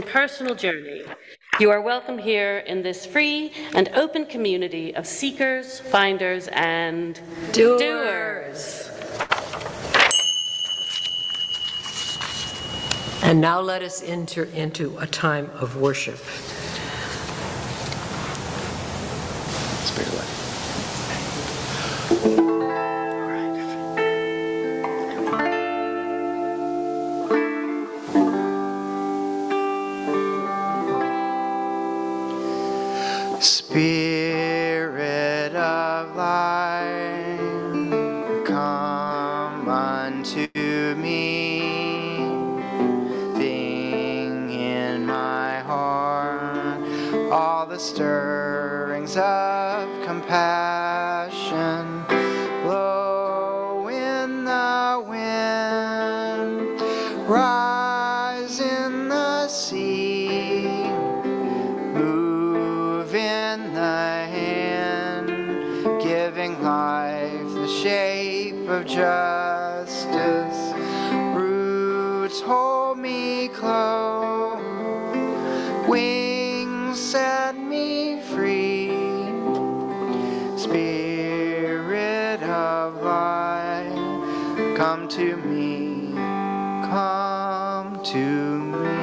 and personal journey, you are welcome here in this free and open community of seekers, finders, and doers. And now let us enter into a time of worship. Spirit of light, come unto me. Thing in my heart, all the stirrings of compassion. Blow in the wind, rise in the sea. In the hand, giving life the shape of justice. Roots hold me close, wings set me free. Spirit of light, come to me, come to me.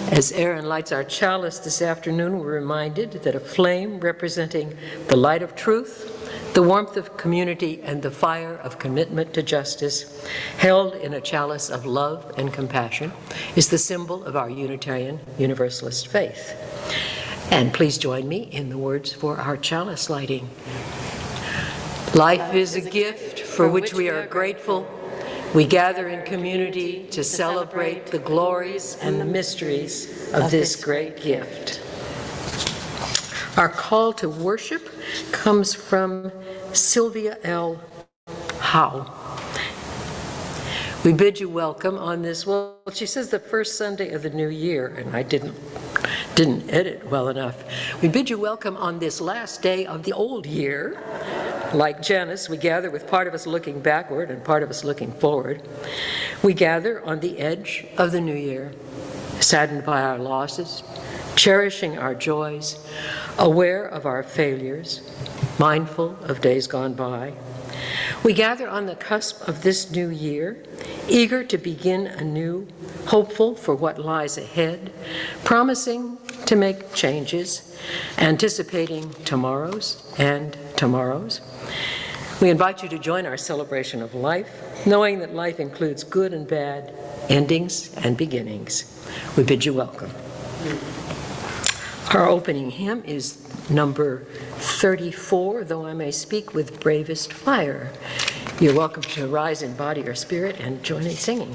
As Aaron lights our chalice this afternoon, we're reminded that a flame representing the light of truth, the warmth of community, and the fire of commitment to justice, held in a chalice of love and compassion, is the symbol of our Unitarian Universalist faith. And please join me in the words for our chalice lighting. Life is a gift for which we are grateful. We gather in community to celebrate the glories and the mysteries of this great gift. Our call to worship comes from Sylvia L. Howe. We bid you welcome on this, well, she says the first Sunday of the new year, and I didn't edit well enough. We bid you welcome on this last day of the old year. Like Janice, we gather with part of us looking backward and part of us looking forward. We gather on the edge of the new year, saddened by our losses, cherishing our joys, aware of our failures, mindful of days gone by. We gather on the cusp of this new year, eager to begin anew, hopeful for what lies ahead, promising to make changes, anticipating tomorrows and tomorrows. We invite you to join our celebration of life, knowing that life includes good and bad, endings and beginnings. We bid you welcome. Our opening hymn is number 34, Though I May Speak with Bravest Fire. You're welcome to rise in body or spirit and join in singing.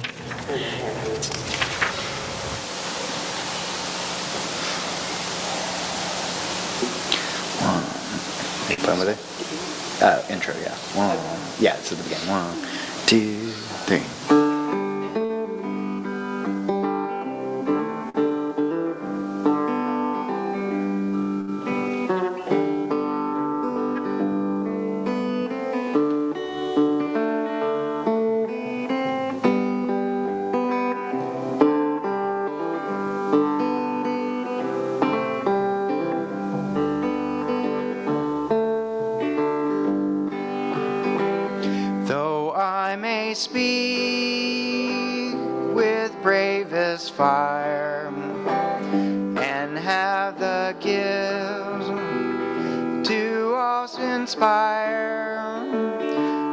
Intro, yeah. Yeah, it's at the beginning. 1, 2, 3. Speak with bravest fire and have the gifts to also inspire,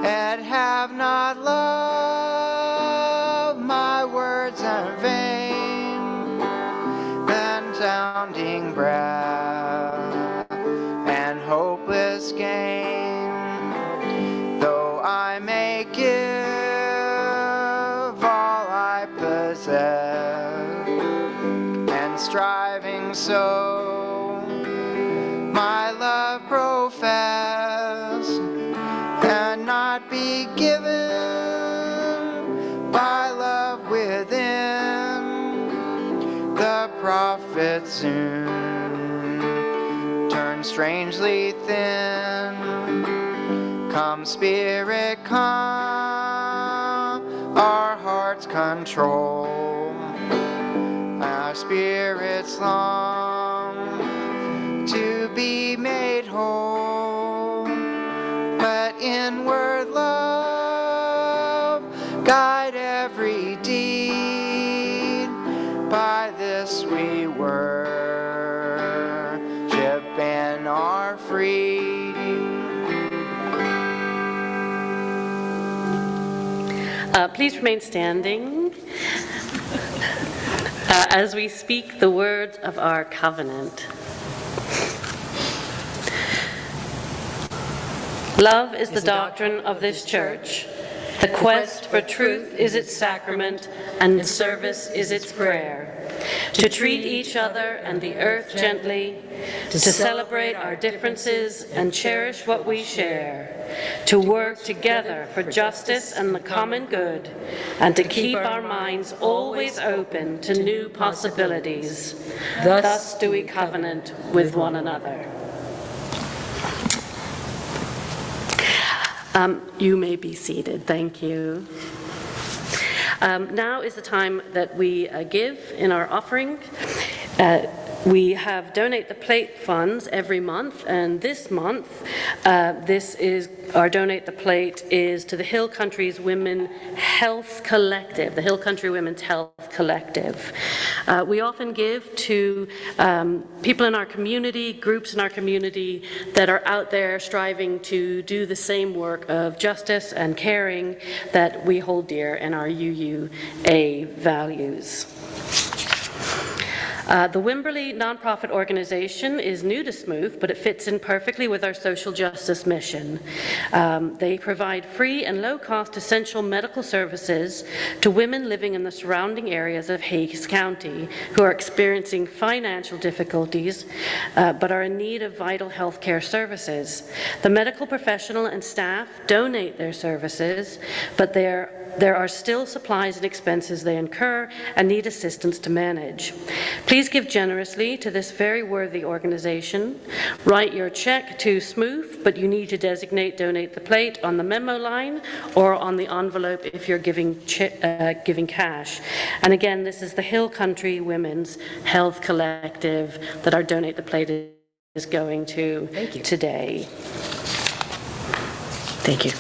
and have not love my words in vain, then sounding breath and hopeless gain. Though I may give and striving so my love profess, and not be given by love within, the prophet soon turns strangely thin. Come, Spirit, come, our hearts come control. Our spirits long to be made whole. Let inward love guide every deed. By this we worship and are free. Please remain standing as we speak the words of our covenant. Love is the doctrine of this church. The quest for truth is its sacrament, and service is its prayer. To treat each other and the earth gently, to celebrate our differences and cherish what we share, to work together for justice and the common good, and to keep our minds always open to new possibilities. Thus do we covenant with one another. You may be seated. Thank you. Now is the time that we give in our offering. We have Donate the Plate funds every month, and this month, our Donate the Plate is to the Hill Country's Women Health Collective, the Hill Country Women's Health Collective. We often give to people in our community, groups in our community that are out there striving to do the same work of justice and caring that we hold dear in our UUA values. The Wimberley nonprofit organization is new to SMUUF, but it fits in perfectly with our social justice mission. They provide free and low-cost essential medical services to women living in the surrounding areas of Hays County who are experiencing financial difficulties but are in need of vital health care services. The medical professional and staff donate their services, but there are still supplies and expenses they incur and need assistance to manage. Please give generously to this very worthy organization. Write your check to SMUUF, but you need to designate Donate the Plate on the memo line or on the envelope if you're giving cash. And again, this is the Hill Country Women's Health Collective that our Donate the Plate is going to today. Thank you.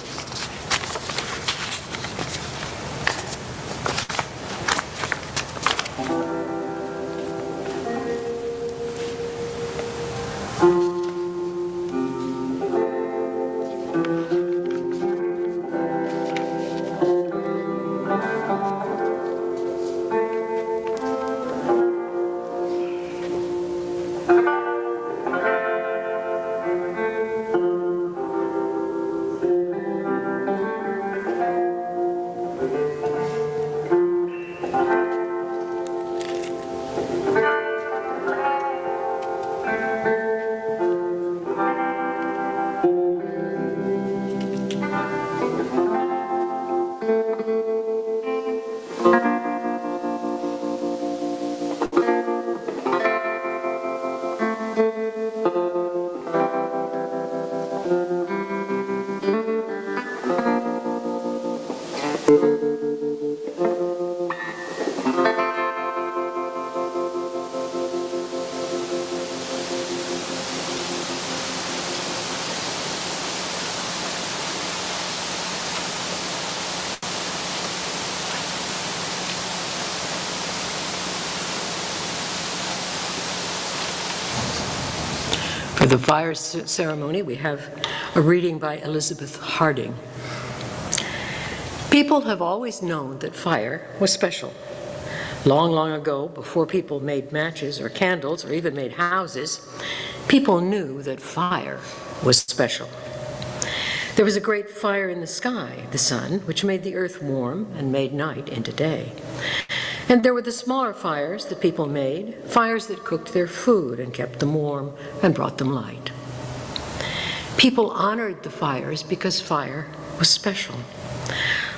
For the fire ceremony, we have a reading by Elizabeth Harding. People have always known that fire was special. Long, long ago, before people made matches or candles or even made houses, people knew that fire was special. There was a great fire in the sky, the sun, which made the earth warm and made night into day. And there were the smaller fires that people made, fires that cooked their food and kept them warm and brought them light. People honored the fires because fire was special.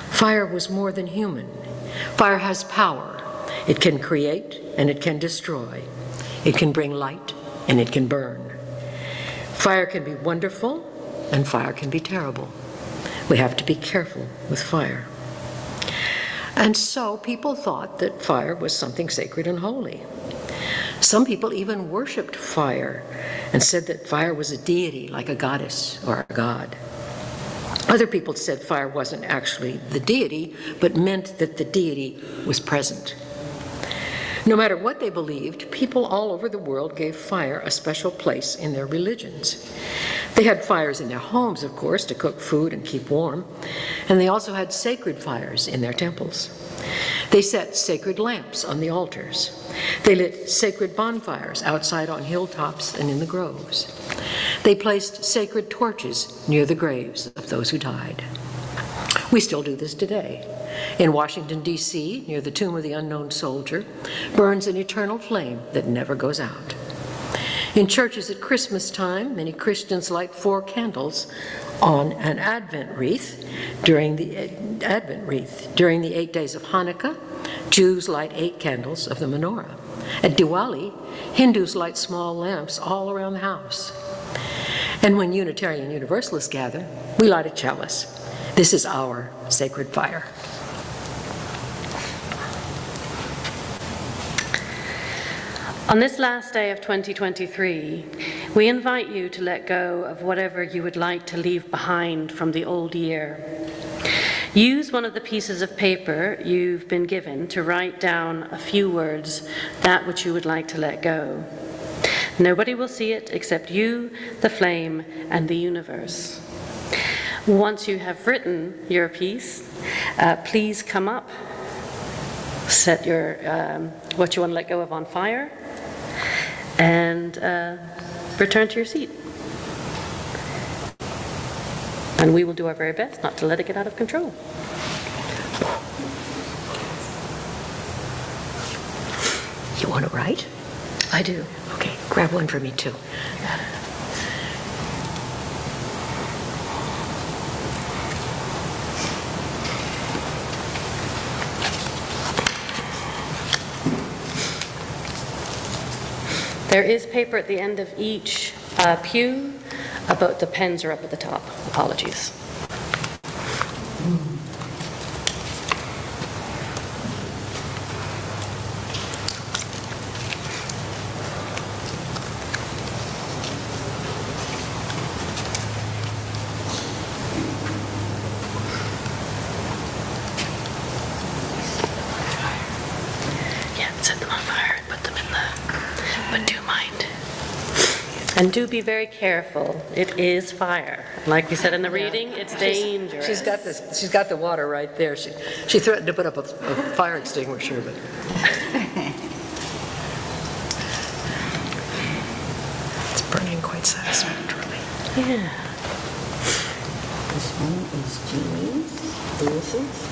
Fire was more than human. Fire has power. It can create and it can destroy. It can bring light and it can burn. Fire can be wonderful and fire can be terrible. We have to be careful with fire. And so people thought that fire was something sacred and holy. Some people even worshiped fire and said that fire was a deity, like a goddess or a god. Other people said fire wasn't actually the deity, but meant that the deity was present. No matter what they believed, people all over the world gave fire a special place in their religions. They had fires in their homes, of course, to cook food and keep warm, and they also had sacred fires in their temples. They set sacred lamps on the altars. They lit sacred bonfires outside on hilltops and in the groves. They placed sacred torches near the graves of those who died. We still do this today. In Washington, D.C., near the tomb of the unknown soldier, burns an eternal flame that never goes out. In churches at Christmas time, many Christians light 4 candles on an Advent wreath. During the 8 days of Hanukkah, Jews light 8 candles of the menorah. At Diwali, Hindus light small lamps all around the house. And when Unitarian Universalists gather, we light a chalice. This is our sacred fire. On this last day of 2023, we invite you to let go of whatever you would like to leave behind from the old year. Use one of the pieces of paper you've been given to write down a few words, that which you would like to let go. Nobody will see it except you, the flame, and the universe. Once you have written your piece, please come up, set your what you want to let go of on fire, and return to your seat. And we will do our very best not to let it get out of control. You want to write? I do. Okay, grab one for me too. There is paper at the end of each pew, but the pens are up at the top. Apologies. Yeah, set them on fire and put them in the... But do mind. And do be very careful. It is fire. Like we said in the reading, it's dangerous. She's got the water right there. She threatened to put up a fire extinguisher, but it's burning quite satisfactorily. Yeah. This one is Julie's. Lewis's.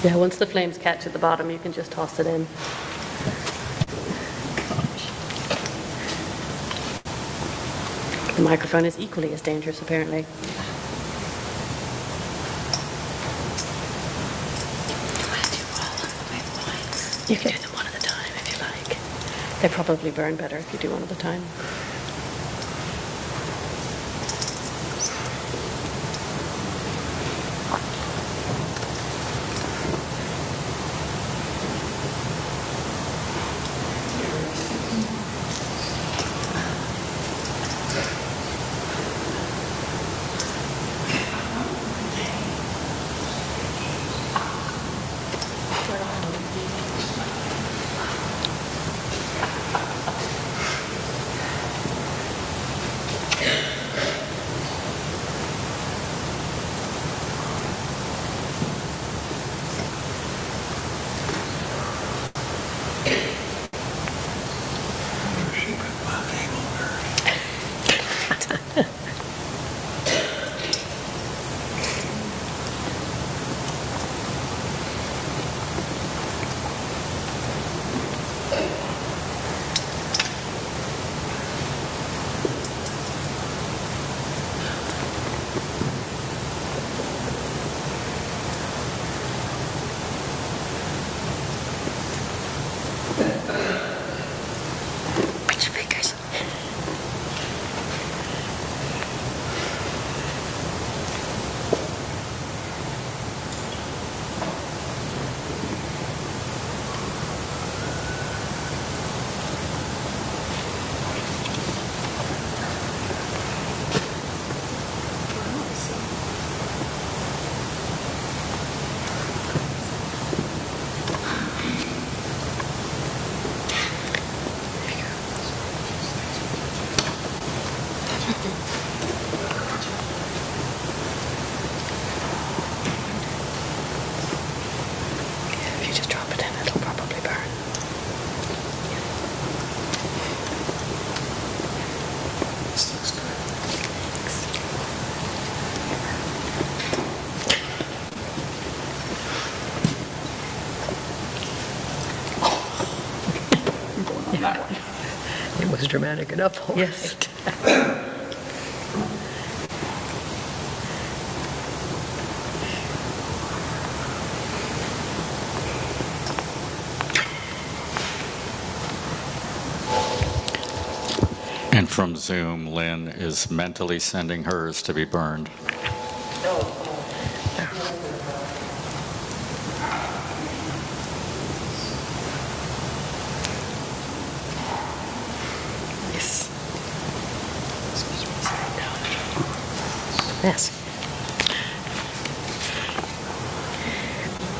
Yeah, once the flames catch at the bottom, you can just toss it in. The microphone is equally as dangerous, apparently. You can do them one at a time if you like. They probably burn better if you do one at a time. that one. It was dramatic enough. All Yes. right. And from Zoom, Lynn is mentally sending hers to be burned. Yes.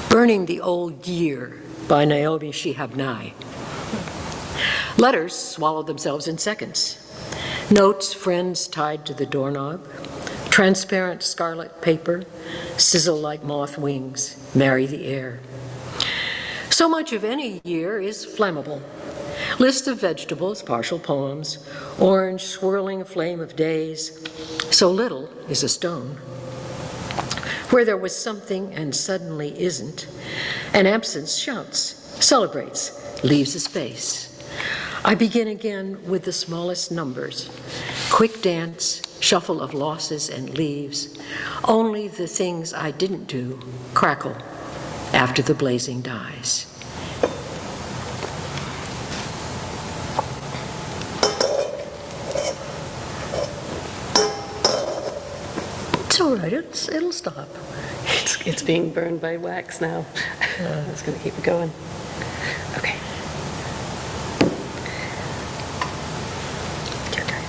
Burning the Old Year by Naomi Shihab. Letters swallowed themselves in seconds. Notes, friends tied to the doorknob. Transparent scarlet paper, sizzle like moth wings, marry the air. So much of any year is flammable. List of vegetables, partial poems, orange swirling flame of days. So little is a stone. Where there was something and suddenly isn't, an absence shouts, celebrates, leaves a space. I begin again with the smallest numbers. Quick dance, shuffle of losses and leaves. Only the things I didn't do crackle after the blazing dies. It's all right, it'll stop. It's being burned by wax now. I was going to keep it going. Okay. Your turn.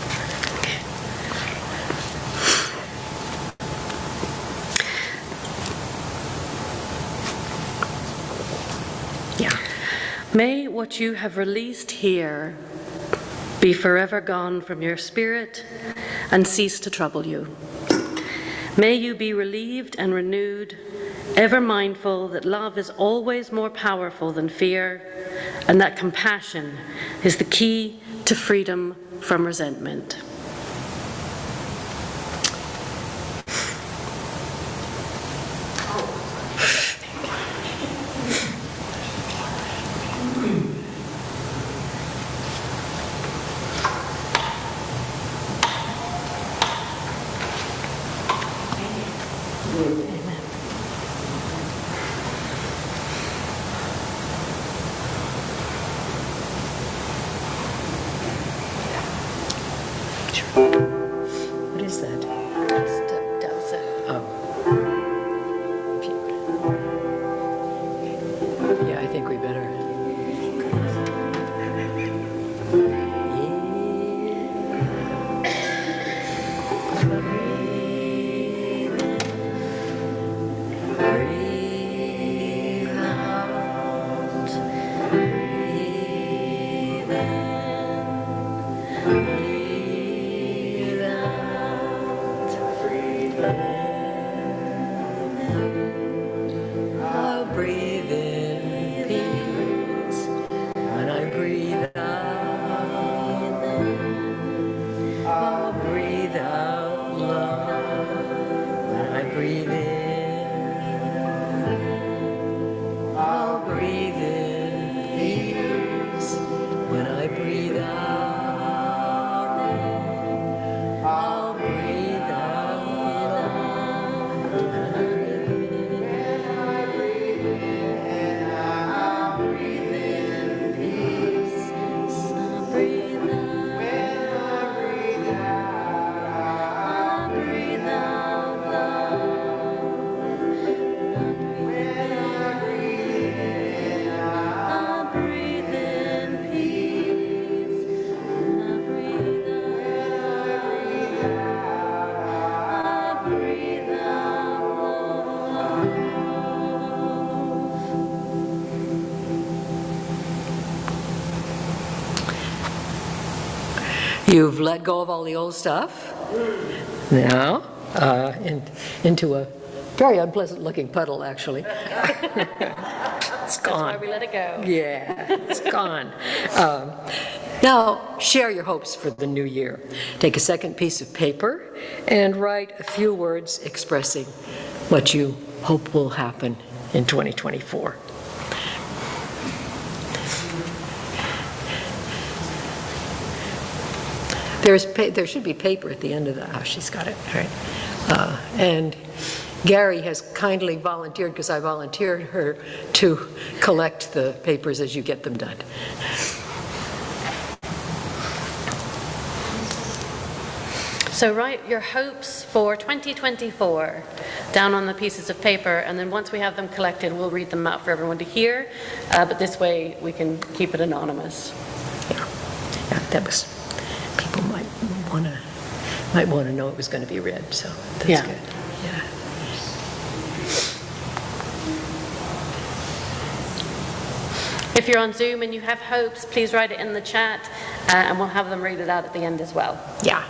Yeah. May what you have released here be forever gone from your spirit and cease to trouble you. May you be relieved and renewed, ever mindful that love is always more powerful than fear, and that compassion is the key to freedom from resentment. What is that? Does it? Oh. Yeah, I think we better. I'll breathe in peace when I breathe out. I'll breathe out love when I breathe in. I'll breathe in peace when I breathe out. I'll breathe out love when I breathe in. You've let go of all the old stuff. Now, into a very unpleasant-looking puddle, actually. It's gone. That's why we let it go. Yeah, it's gone. Now, share your hopes for the new year. Take a second piece of paper and write a few words expressing what you hope will happen in 2024. There should be paper at the end of the, oh, she's got it, all right. And Gary has kindly volunteered, because I volunteered her, to collect the papers as you get them done. So write your hopes for 2024 down on the pieces of paper, and then once we have them collected, we'll read them out for everyone to hear, but this way we can keep it anonymous. Yeah, that was, people might want to know it was going to be read, so that's Yeah. good. Yeah. If you're on Zoom and you have hopes, please write it in the chat, and we'll have them read it out at the end as well. Yeah.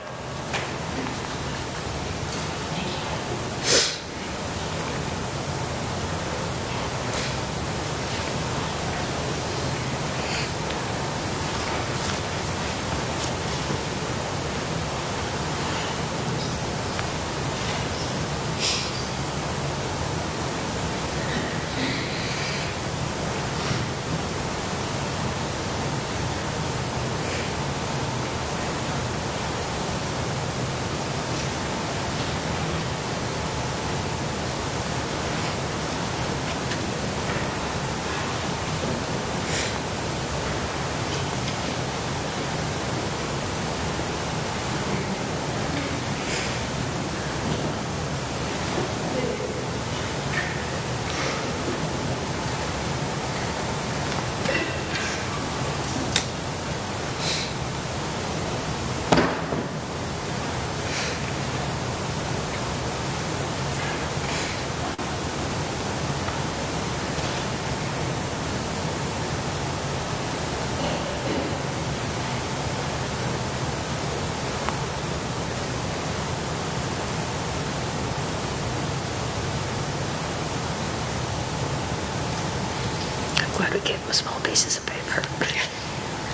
Glad we gave them small pieces of paper.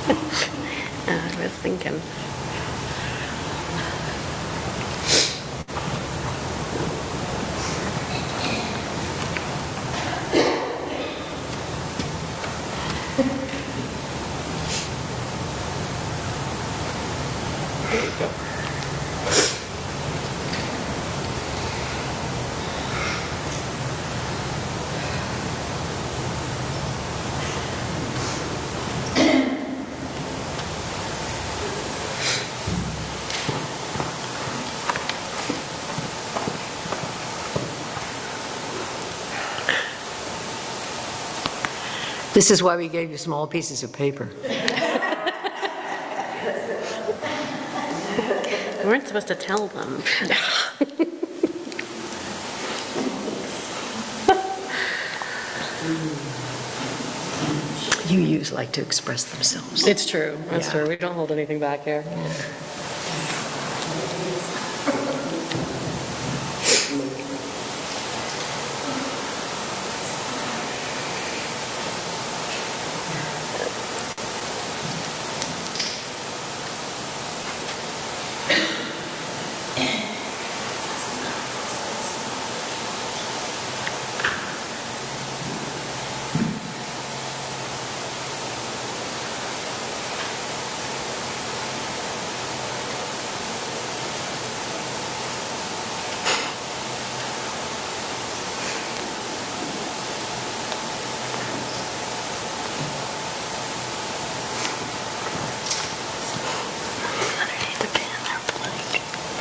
I was thinking. There you go. This is why we gave you small pieces of paper. We weren't supposed to tell them. You use like to express themselves. It's true. That's Yeah. true. We don't hold anything back here.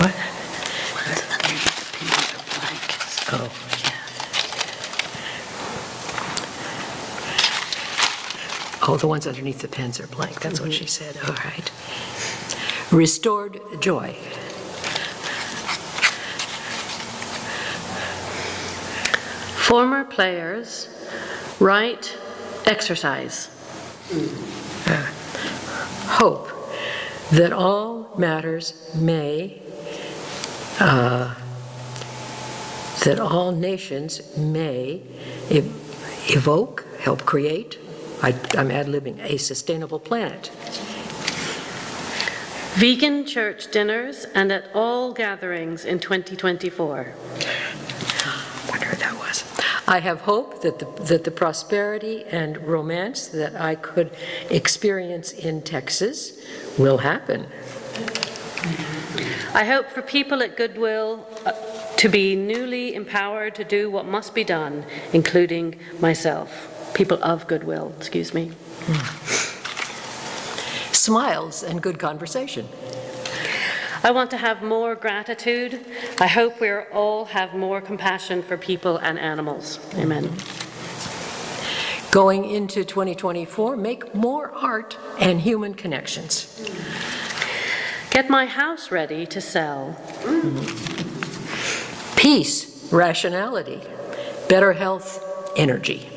What? Oh, the ones underneath the pens are blank. That's what she said. All right. Restored joy. Former players, write, exercise. Hope that all matters may, that all nations may evoke, help create, I'm ad-libbing, a sustainable planet. Vegan church dinners and at all gatherings in 2024. Wonder who that was. I have hope that the prosperity and romance that I could experience in Texas will happen. I hope for people at Goodwill to be newly empowered to do what must be done, including myself. People of Goodwill, excuse me. Smiles and good conversation. I want to have more gratitude. I hope we all have more compassion for people and animals. Amen. Going into 2024, make more art and human connections. Get my house ready to sell. Peace, rationality, better health, energy.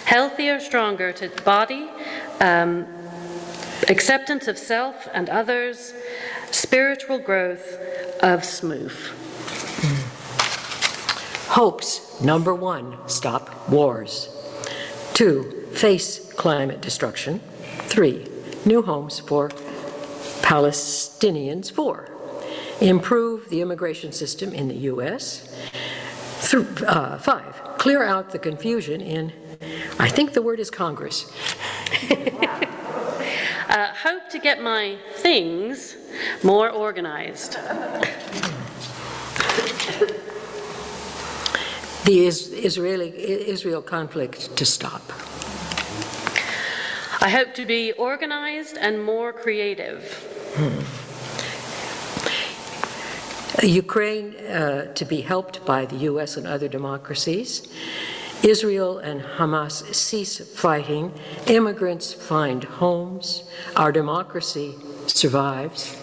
Healthier, stronger to body, acceptance of self and others, spiritual growth of SMUUF. Hopes, number 1, stop wars. 2, face climate destruction. 3, new homes for Palestinians. 4, improve the immigration system in the U.S. 5, clear out the confusion in, I think the word is Congress. Hope to get my things more organized. The Israel conflict to stop. I hope to be organized and more creative. Ukraine to be helped by the U.S. and other democracies. Israel and Hamas cease fighting. Immigrants find homes. Our democracy survives.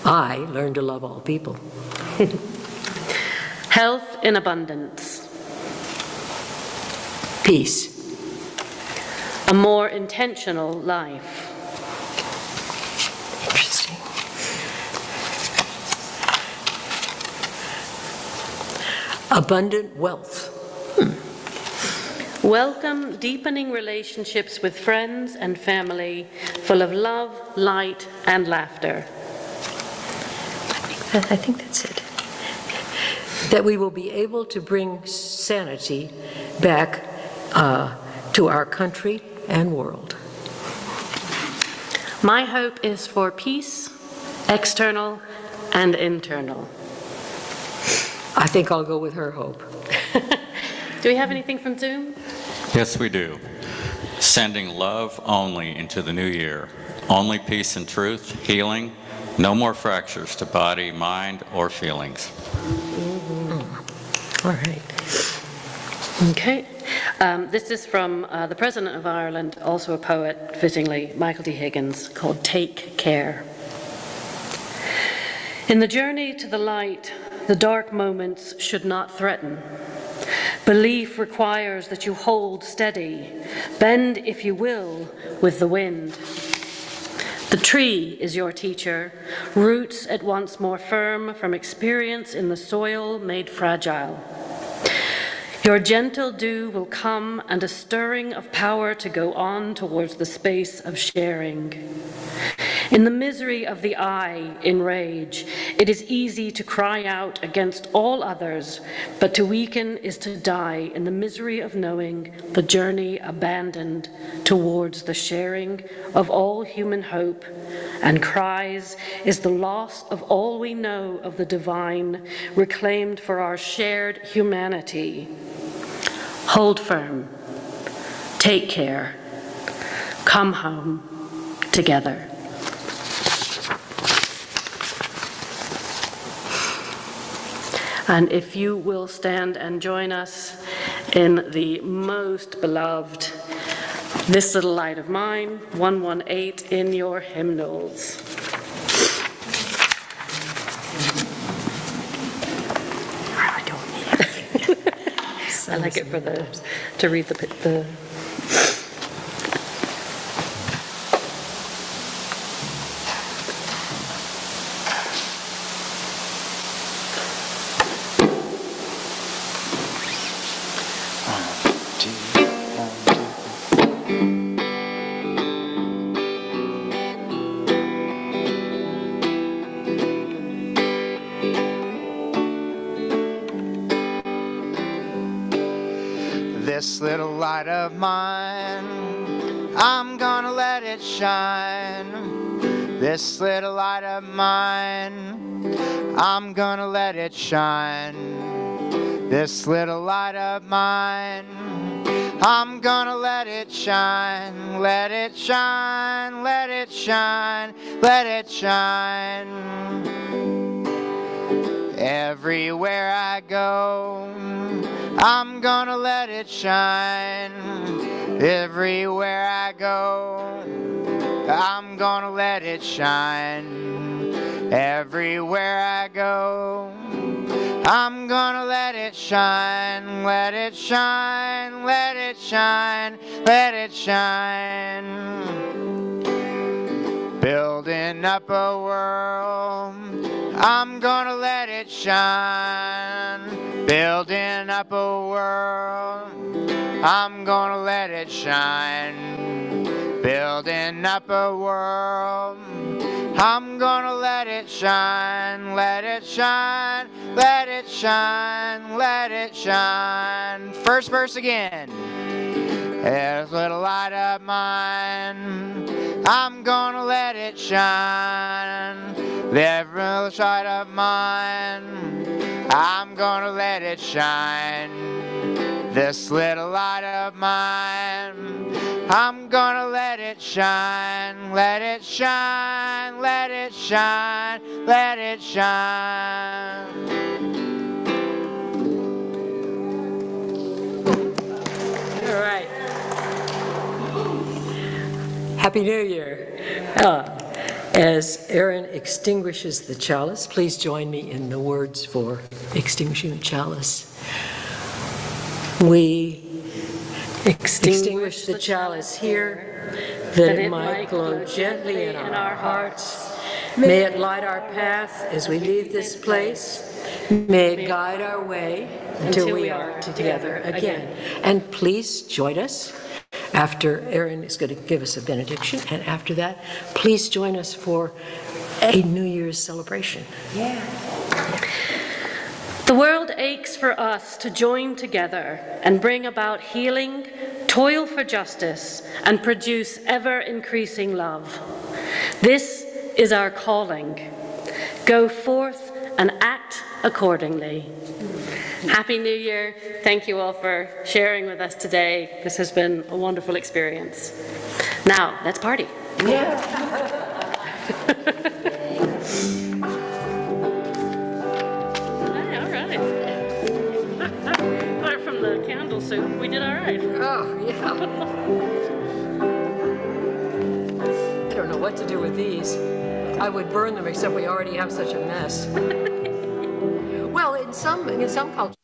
I learn to love all people. Health in abundance. Peace. A more intentional life. Interesting. Abundant wealth. Welcome deepening relationships with friends and family, full of love, light, and laughter. I think that's it. That we will be able to bring sanity back to our country and world. My hope is for peace, external and internal. I think I'll go with her hope. Do we have anything from Zoom? Yes, we do. Sending love only into the new year. Only peace and truth, healing, no more fractures to body, mind, or feelings. All right. Okay. This is from the President of Ireland, also a poet, fittingly, Michael D. Higgins, called Take Care. In the journey to the light, the dark moments should not threaten. Belief requires that you hold steady, bend, if you will, with the wind. The tree is your teacher, roots at once more firm from experience in the soil made fragile. Your gentle dew will come and a stirring of power to go on towards the space of sharing. In the misery of the I, in rage, it is easy to cry out against all others, but to weaken is to die in the misery of knowing the journey abandoned towards the sharing of all human hope, and cries is the loss of all we know of the divine, reclaimed for our shared humanity. Hold firm, take care, come home together. And if you will stand and join us in the most beloved This Little Light of Mine, 118 in your hymnals. I don't need it. I like it for to read the This little light of mine, I'm gonna let it shine. This little light of mine, I'm gonna let it shine. This little light of mine, I'm gonna let it shine. Let it shine, let it shine, let it shine. Everywhere I go, I'm gonna let it shine. Everywhere I go, I'm gonna let it shine. Everywhere I go, I'm gonna let it shine. Let it shine, let it shine, let it shine. Building up a world, I'm gonna let it shine. Building up a world, I'm gonna let it shine. Building up a world, I'm gonna let it shine. Let it shine, let it shine, let it shine. First verse again. There's a little light of mine, I'm gonna let it shine. Every little light of mine, I'm gonna let it shine. This little light of mine, I'm gonna let it shine. Let it shine, let it shine, let it shine. All right. Happy New Year. As Aaron extinguishes the chalice, please join me in the words for extinguishing the chalice. We extinguish the chalice here, that it might glow gently in our hearts. May it light our path as we leave this place. May it guide our way until we are together again. And please join us. After Aaron is going to give us a benediction, and after that, please join us for a New Year's celebration. Yeah. The world aches for us to join together and bring about healing, toil for justice, and produce ever-increasing love. This is our calling. Go forth and act accordingly. Happy New Year. Thank you all for sharing with us today. This has been a wonderful experience. Now, let's party. Yeah. All right. Apart from the candle soup, we did all right. Oh, yeah. I don't know what to do with these. I would burn them, except we already have such a mess. Well, in some cultures,